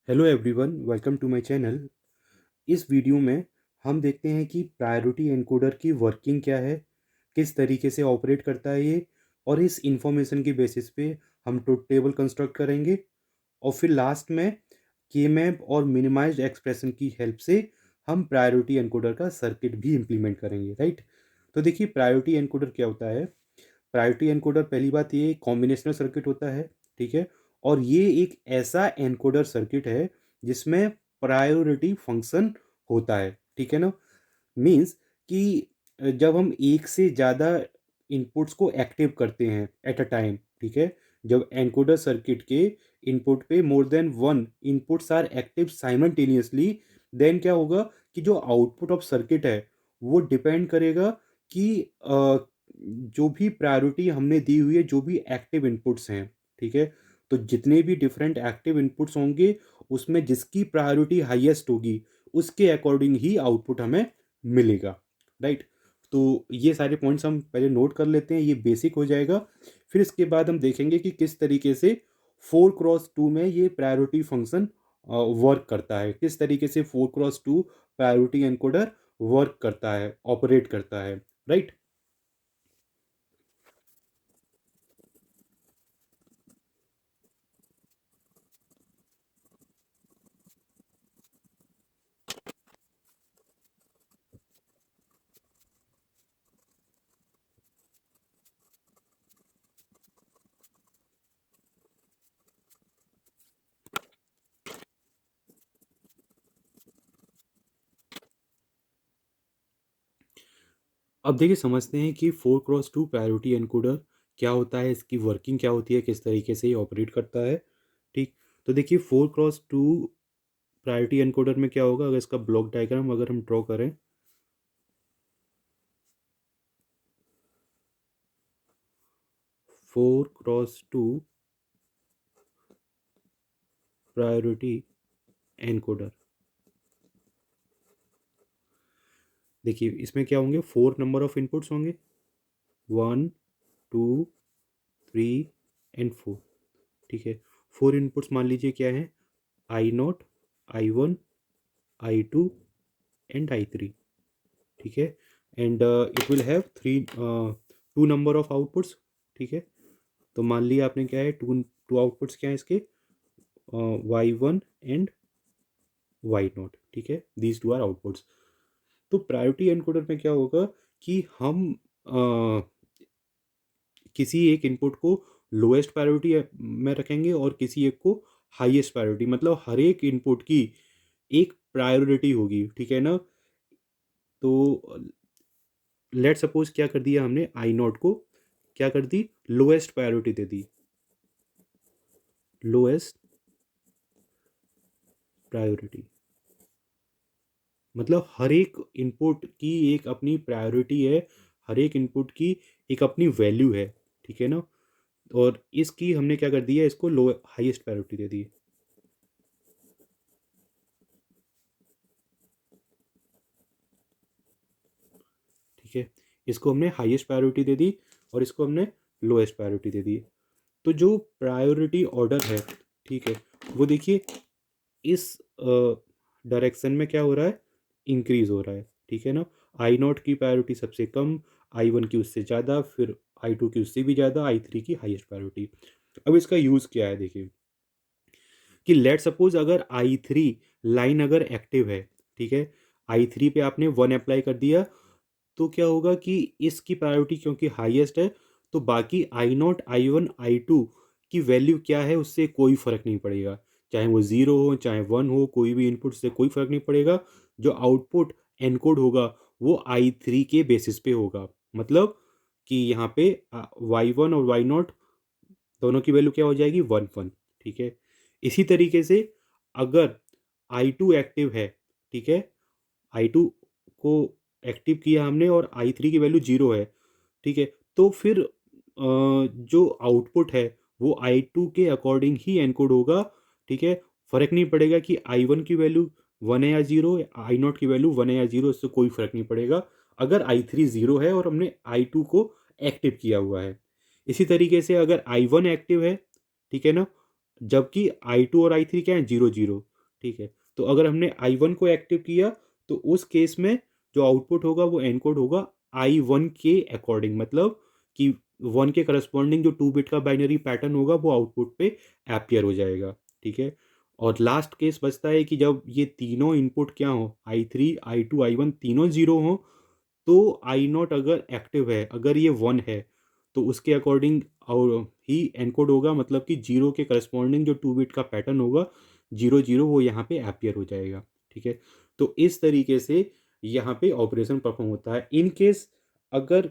Hello everyone, welcome to my channel. इस video में हम देखते हैं कि प्रायोरिटी एनकोडर की वर्किंग क्या है, किस तरीके से ऑपरेट करता है ये, और इस इंफॉर्मेशन की बेसिस पे हम ट्रुथ टेबल कंस्ट्रक्ट करेंगे। और फिर लास्ट में के मैप और मिनिमाइज्ड एक्सप्रेशन की हेल्प से हम प्रायोरिटी एनकोडर का सर्किट भी इम्प्लीमेंट करेंगे, राइट। तो देखिए, प्रायोरिटी एनकोडर क्या होता है। प्रायोरिटी एनकोडर, पहली बात, ये कॉम्बिनेशनल सर्किट होता है, ठीक है। और ये एक ऐसा एनकोडर सर्किट है जिसमें प्रायोरिटी फंक्शन होता है, ठीक है ना। मीन्स कि जब हम एक से ज़्यादा इनपुट्स को एक्टिव करते हैं एट अ टाइम, ठीक है, जब एनकोडर सर्किट के इनपुट पे more than one inputs are active simultaneously, then क्या होगा कि जो आउटपुट ऑफ सर्किट है वो डिपेंड करेगा कि जो भी प्रायोरिटी हमने दी हुई है, जो भी एक्टिव इनपुट्स हैं, ठीक है। तो जितने भी डिफरेंट एक्टिव इनपुट्स होंगे उसमें जिसकी प्रायोरिटी हाईएस्ट होगी उसके अकॉर्डिंग ही आउटपुट हमें मिलेगा, राइट। तो ये सारे पॉइंट्स हम पहले नोट कर लेते हैं, ये बेसिक हो जाएगा। फिर इसके बाद हम देखेंगे कि किस तरीके से 4x2 में ये प्रायोरिटी फंक्शन वर्क करता है, किस तरीके से 4x2 प्रायोरिटी एनकोडर वर्क करता है, ऑपरेट करता है, राइट। अब देखिए, समझते हैं कि 4x2 प्रायोरिटी एनकोडर क्या होता है, इसकी वर्किंग क्या होती है, किस तरीके से ये ऑपरेट करता है, ठीक। तो देखिए, 4x2 प्रायोरिटी एनकोडर में क्या होगा, अगर इसका ब्लॉक डायग्राम अगर हम ड्रॉ करें, 4x2 प्रायोरिटी एनकोडर, देखिए इसमें क्या होंगे, 4 नंबर ऑफ इनपुट्स होंगे, 1 2 3 एंड 4, ठीक है। 4 इनपुट्स मान लीजिए क्या है, I0, I1, I2 and I3, ठीक है। And it will have 2 number of outputs, ठीक है। तो मान लिया आपने क्या है, टू टू आउटपुट्स क्या है इसके, Y1 एंड Y0, ठीक है, दीज टू आर आउटपुट्स। तो प्रायोरिटी एनकोडर में क्या होगा कि हम किसी एक इनपुट को लोएस्ट प्रायोरिटी में रखेंगे और किसी एक को हाईएस्ट प्रायोरिटी, मतलब हर एक इनपुट की एक प्रायोरिटी होगी, ठीक है ना। तो लेट सपोज क्या कर दिया हमने, I0 को क्या कर दी, लोएस्ट प्रायोरिटी दे दी, लोएस्ट प्रायोरिटी। मतलब हर एक इनपुट की एक अपनी प्रायोरिटी है, हर एक इनपुट की एक अपनी वैल्यू है, ठीक है ना। और इसकी हमने क्या कर दिया, इसको लो हाईएस्ट प्रायोरिटी दे दी, ठीक है। इसको हमने हाईएस्ट प्रायोरिटी दे दी और इसको हमने लोएस्ट प्रायोरिटी दे दी। तो जो प्रायोरिटी ऑर्डर है, ठीक है, वो देखिए इस डायरेक्शन में क्या हो रहा है, इंक्रीज हो रहा है, ठीक है ना। I0 की प्रायोरिटी सबसे कम, I1 की उससे ज़्यादा, फिर I2 की उससे भी ज़्यादा, I3 की हाईएस्ट प्रायोरिटी। अब इसका यूज़ क्या है, देखिए कि लेट सपोज अगर I3 लाइन अगर एक्टिव है, ठीक है, I3 पे आपने 1 अप्लाई कर दिया, तो क्या होगा कि इसकी प्रायोरिटी क्योंकि हाईएस्ट है, तो बाकी I0, I1, I2 की वैल्यू क्या है उससे कोई फ़र्क नहीं पड़ेगा, चाहे वो ज़ीरो हो चाहे वन हो, कोई भी इनपुट से कोई फ़र्क नहीं पड़ेगा। जो आउटपुट एनकोड होगा वो I3 के बेसिस पे होगा, मतलब कि यहाँ पे Y1 और Y0 दोनों की वैल्यू क्या हो जाएगी, 1 1, ठीक है। इसी तरीके से अगर I2 एक्टिव है, ठीक है, I2 को एक्टिव किया हमने और I3 की वैल्यू 0 है, ठीक है, तो फिर जो आउटपुट है वो I2 के अकॉर्डिंग ही एनकोड होगा, ठीक है। फ़र्क नहीं पड़ेगा कि I1 की वैल्यू 1 है या 0, I0 की वैल्यू 1 है या 0, इससे कोई फ़र्क नहीं पड़ेगा अगर I3 0 है और हमने I2 को एक्टिव किया हुआ है। इसी तरीके से अगर I1 एक्टिव है, ठीक है ना, जबकि I2 और I3 क्या है, 0 0, ठीक है। तो अगर हमने I1 को एक्टिव किया तो उस केस में जो आउटपुट होगा वो एनकोड होगा I1 के अकॉर्डिंग, मतलब कि 1 के करस्पॉन्डिंग जो 2 बिट का बाइनरी पैटर्न होगा वो आउटपुट पे एपियर हो जाएगा। ठीक है। और लास्ट केस बचता है कि जब ये तीनों इनपुट क्या हो, I3 I2 I1 तीनों जीरो हो, तो I0 अगर एक्टिव है, अगर ये 1 है, तो उसके अकॉर्डिंग और ही एनकोड होगा, मतलब कि जीरो के करस्पॉन्डिंग जो 2 बिट का पैटर्न होगा 0 0 वो यहाँ पे एपियर हो जाएगा। ठीक है। तो इस तरीके से यहाँ पे ऑपरेशन परफॉर्म होता है। इन केस अगर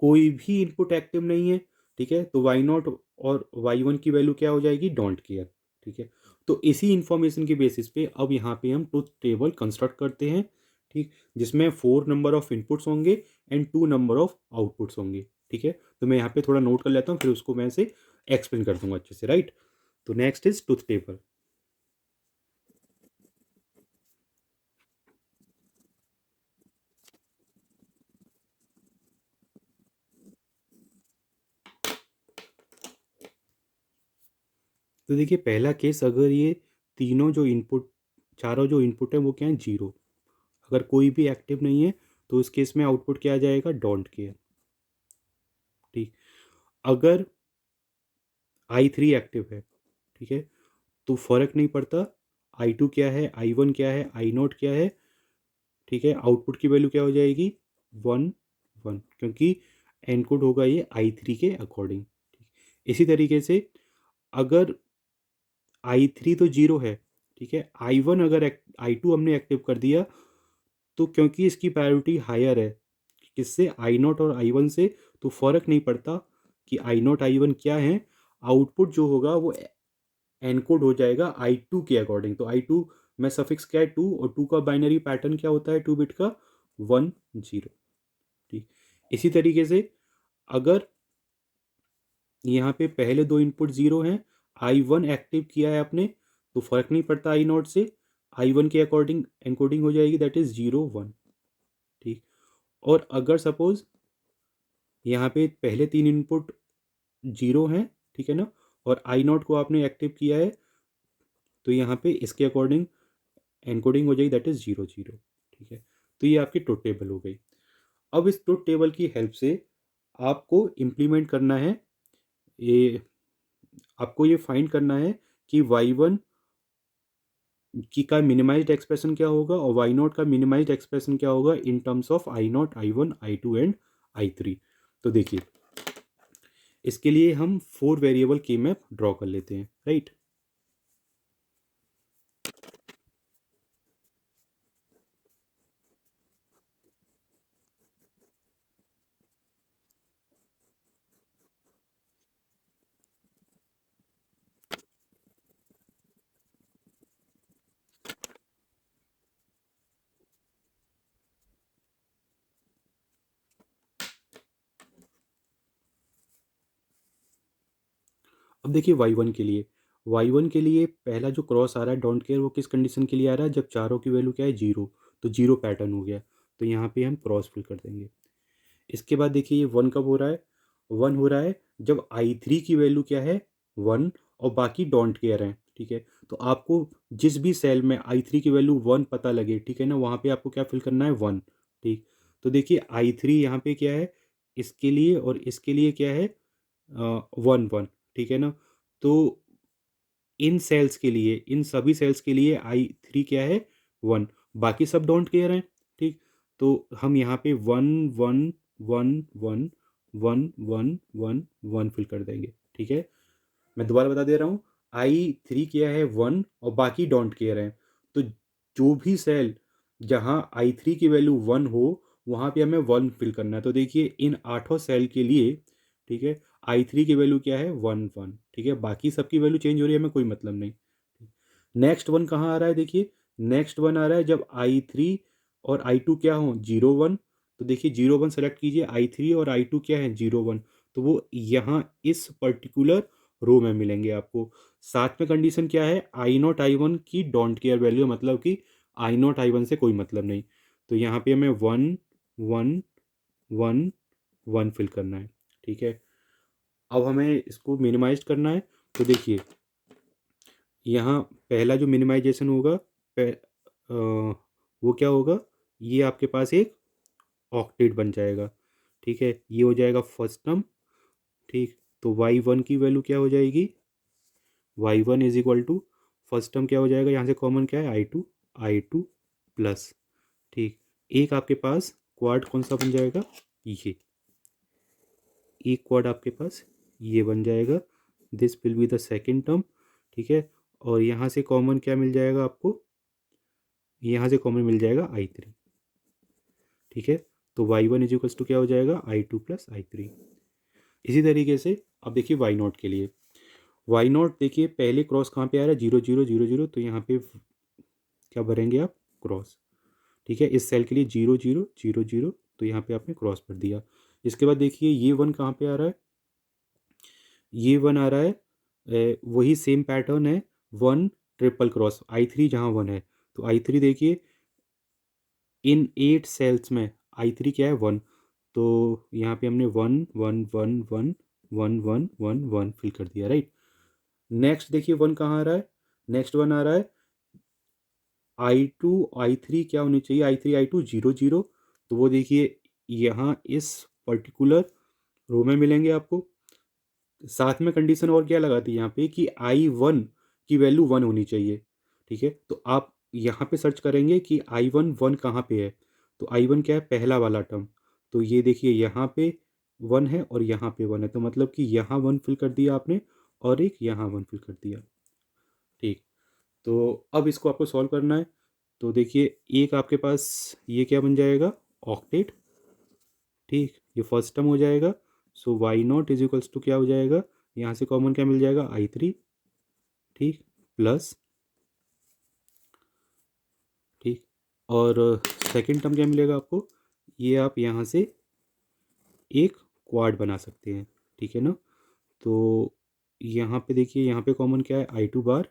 कोई भी इनपुट एक्टिव नहीं है, ठीक है, तो Y0 और Y1 की वैल्यू क्या हो जाएगी, डोंट केयर। ठीक है। तो इसी इंफॉर्मेशन के बेसिस पे अब यहाँ पे हम ट्रुथ टेबल कंस्ट्रक्ट करते हैं। ठीक। जिसमें 4 नंबर ऑफ इनपुट्स होंगे एंड 2 नंबर ऑफ आउटपुट्स होंगे। ठीक है। तो मैं यहाँ पे थोड़ा नोट कर लेता हूँ, फिर उसको मैं से एक्सप्लेन कर दूंगा अच्छे से, राइट। तो नेक्स्ट इज ट्रुथ टेबल। तो देखिए पहला केस, अगर ये तीनों जो इनपुट, चारों जो इनपुट है वो क्या है, जीरो, अगर कोई भी एक्टिव नहीं है, तो इस केस में आउटपुट क्या आ जाएगा, डोंट केयर। ठीक। अगर I3 एक्टिव है, ठीक है, तो फर्क नहीं पड़ता I2 क्या है, I1 क्या है, I0 क्या है। ठीक है। आउटपुट की वैल्यू क्या हो जाएगी, 1 1, क्योंकि एनकोड होगा ये I3 के अकॉर्डिंग। इसी तरीके से अगर I3 तो जीरो है, ठीक है, I1 अगर I2 हमने एक्टिव कर दिया, तो क्योंकि इसकी प्रायोरिटी हायर है किससे, I0 और I1 से, तो फर्क नहीं पड़ता कि I0 I1 क्या है, आउटपुट जो होगा वो एनकोड हो जाएगा I2 के अकॉर्डिंग। तो I2 में सफिक्स क्या है, 2, और 2 का बाइनरी पैटर्न क्या होता है 2 बिट का, 1 0। ठीक। इसी तरीके से अगर यहाँ पे पहले दो इनपुट जीरो हैं, I1 एक्टिव किया है आपने, तो फर्क नहीं पड़ता I0 से, I1 के अकॉर्डिंग एनकोडिंग हो जाएगी, दैट इज 0 1। ठीक। और अगर सपोज यहाँ पे पहले तीन इनपुट जीरो हैं, ठीक है ना, और I0 को आपने एक्टिव किया है, तो यहाँ पे इसके अकॉर्डिंग एनकोडिंग हो जाएगी, दैट इज 0 0। ठीक है। तो ये आपकी ट्रुथ टेबल हो गई। अब इस ट्रुथ टेबल की हेल्प से आपको इम्प्लीमेंट करना है, ये आपको ये फाइंड करना है कि Y1 की का मिनिमाइज्ड एक्सप्रेशन क्या होगा और Y0 का मिनिमाइज्ड एक्सप्रेशन क्या होगा in terms of I0 I1 I2 and I3। तो देखिए इसके लिए हम 4 वेरिएबल की मैप ड्रॉ कर लेते हैं, राइट। अब देखिए Y1 के लिए पहला जो क्रॉस आ रहा है डोंट केयर, वो किस कंडीशन के लिए आ रहा है, जब चारों की वैल्यू क्या है, जीरो, तो जीरो पैटर्न हो गया, तो यहाँ पे हम क्रॉस फिल कर देंगे। इसके बाद देखिए ये 1 कब हो रहा है, 1 हो रहा है जब I3 की वैल्यू क्या है, 1, और बाकी डोंट केयर है। ठीक है। तो आपको जिस भी सेल में I3 की वैल्यू 1 पता लगे, ठीक है ना, वहाँ पे आपको क्या फिल करना है, 1। ठीक। तो देखिए I3 यहाँ पे क्या है, इसके लिए और इसके लिए क्या है, 1 1। ठीक है ना। तो इन सेल्स के लिए, इन सभी सेल्स के लिए I3 क्या है, 1, बाकी सब डोंट केयर हैं। ठीक। तो हम यहाँ पे 1 1 1 1 1 1 1 फिल कर देंगे। ठीक है। मैं दोबारा बता दे रहा हूँ, I3 क्या है, 1, और बाकी डोंट केयर है। तो जो भी सेल जहाँ I3 की वैल्यू 1 हो, वहाँ पे हमें 1 फिल करना है। तो देखिए इन आठों सेल के लिए, ठीक है, I3 की वैल्यू क्या है, 1 1। ठीक है। बाकी सबकी वैल्यू चेंज हो रही है, हमें कोई मतलब नहीं। नेक्स्ट वन कहाँ आ रहा है, देखिए नेक्स्ट वन आ रहा है जब I3 और I2 क्या हो, 0 1। तो देखिए 0 1 सेलेक्ट कीजिए, I3 और I2 क्या है, 0 1। तो वो यहाँ इस पर्टिकुलर रो में मिलेंगे आपको। साथ में कंडीशन क्या है, I0 I1 की डोंट केयर वैल्यू, मतलब कि I0 I1 से कोई मतलब नहीं। तो यहाँ पे हमें 1 1 1 1 फिल करना है। ठीक है। अब हमें इसको मिनिमाइज करना है। तो देखिए यहाँ पहला जो मिनिमाइजेशन होगा वो क्या होगा, ये आपके पास एक ऑक्टेट बन जाएगा। ठीक है, ये हो जाएगा फर्स्ट टर्म। ठीक, तो y1 की वैल्यू क्या हो जाएगी, y1 is equal to, first term क्या हो जाएगा, यहाँ से कॉमन क्या है, आई टू प्लस। ठीक, एक आपके पास क्वाड कौन सा बन जाएगा, ये एक क्वाड आपके पास ये बन जाएगा, this will be the second term. ठीक है, और यहाँ से कॉमन क्या मिल जाएगा आपको, यहाँ से कॉमन मिल जाएगा आई3। ठीक है, तो y1 इज इक्वल्स टू क्या हो जाएगा, आई2 प्लस आई3। इसी तरीके से अब देखिए y0 के लिए, y0 देखिए पहले क्रॉस कहाँ पे आ रहा है, 0 0 0 0, तो यहाँ पे क्या भरेंगे आप, क्रॉस। ठीक है, इस सेल के लिए 0 0 0 0, तो यहाँ पे आपने क्रॉस भर दिया। इसके बाद देखिए ये वन कहाँ पे आ रहा है, ये वन आ रहा है, वही सेम पैटर्न है, वन ट्रिपल क्रॉस, आई3 जहाँ वन है, तो आई3 देखिए इन 8 सेल्स में आई3 क्या है, वन। तो यहाँ पे हमने one one one one one one one one fill कर दिया, राइट। नेक्स्ट देखिए वन कहाँ आ रहा है, नेक्स्ट वन आ रहा है आई2, आई3 क्या होनी चाहिए, आई3 आई2 0 0, तो वो देखिए यहाँ इस पर्टिकुलर रो में मिलेंगे आपको। साथ में कंडीशन और क्या लगा दी यहाँ पे कि आई1 की वैल्यू वन होनी चाहिए। ठीक है, तो आप यहाँ पे सर्च करेंगे कि आई1 वन कहाँ पे है, तो आई1 क्या है, पहला वाला टर्म। तो ये देखिए यहाँ पे वन है और यहाँ पे वन है, तो मतलब कि यहाँ वन फिल कर दिया आपने और एक यहाँ वन फिल कर दिया। ठीक, तो अब इसको आपको सॉल्व करना है। तो देखिए एक आपके पास ये क्या बन जाएगा, ऑक्टेट। ठीक, ये फर्स्ट टर्म हो जाएगा। सो y0 इज इक्वल्स टू क्या हो जाएगा, यहाँ से कॉमन क्या मिल जाएगा, आई3। ठीक, प्लस, ठीक, और सेकंड टर्म क्या मिलेगा आपको, ये आप यहाँ से एक क्वाड बना सकते हैं। ठीक है ना, तो यहाँ पे देखिए यहाँ पे कॉमन क्या है, आई2 बार।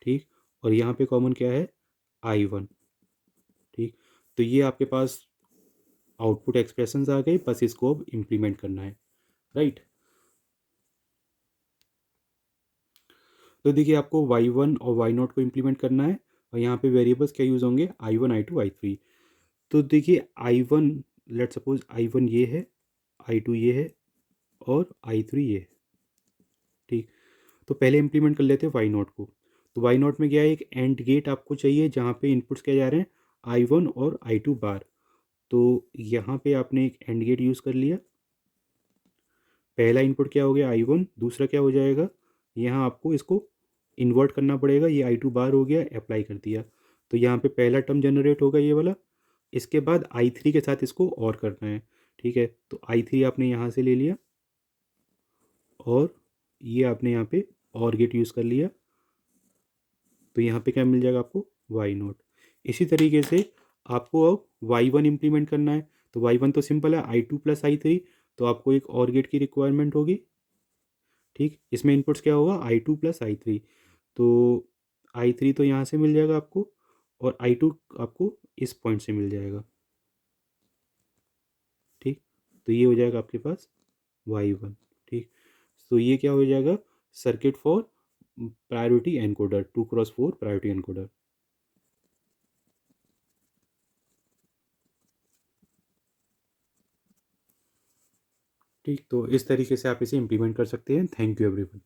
ठीक, और यहाँ पे कॉमन क्या है, आई1। ठीक, तो ये आपके पास आउटपुट एक्सप्रेशंस आ गई, बस इसको अब इम्प्लीमेंट करना है, राइट। तो देखिए आपको y1 और y0 को इम्प्लीमेंट करना है, और यहाँ पे वेरिएबल्स क्या यूज़ होंगे, आई1 आई2 आई3। तो देखिए आई1, लेट सपोज आई1 ये है, आई2 ये है और आई3 ये है। ठीक, तो पहले इम्प्लीमेंट कर लेते हैं y0 को। तो y0 में क्या है, एक एंड गेट आपको चाहिए जहाँ पे इनपुट्स क्या जा रहे हैं, आई1 और आई2 बार। तो यहाँ पे आपने एक एंड गेट यूज़ कर लिया। पहला इनपुट क्या हो गया, आई1, दूसरा क्या हो जाएगा, यहाँ आपको इसको इन्वर्ट करना पड़ेगा, ये आई2 बार हो गया, अप्लाई कर दिया। तो यहाँ पे पहला टर्म जनरेट होगा ये वाला, इसके बाद आई3 के साथ इसको और करना है। ठीक है, तो आई3 आपने यहाँ से ले लिया और ये आपने यहाँ पे और गेट यूज़ कर लिया, तो यहाँ पे क्या मिल जाएगा आपको, y0। इसी तरीके से आपको अब y1 इम्प्लीमेंट करना है। तो y1 तो सिंपल है, आई2 प्लस आई3, तो आपको एक और गेट की रिक्वायरमेंट होगी। ठीक, इसमें इनपुट्स क्या होगा, आई2 प्लस आई3, तो आई3 तो यहाँ से मिल जाएगा आपको, और आई2 आपको इस पॉइंट से मिल जाएगा। ठीक, तो ये हो जाएगा आपके पास y1। ठीक, तो ये क्या हो जाएगा, circuit for priority encoder, 2x4 priority encoder. ठीक, तो इस तरीके से आप इसे इम्प्लीमेंट कर सकते हैं। Thank you everyone.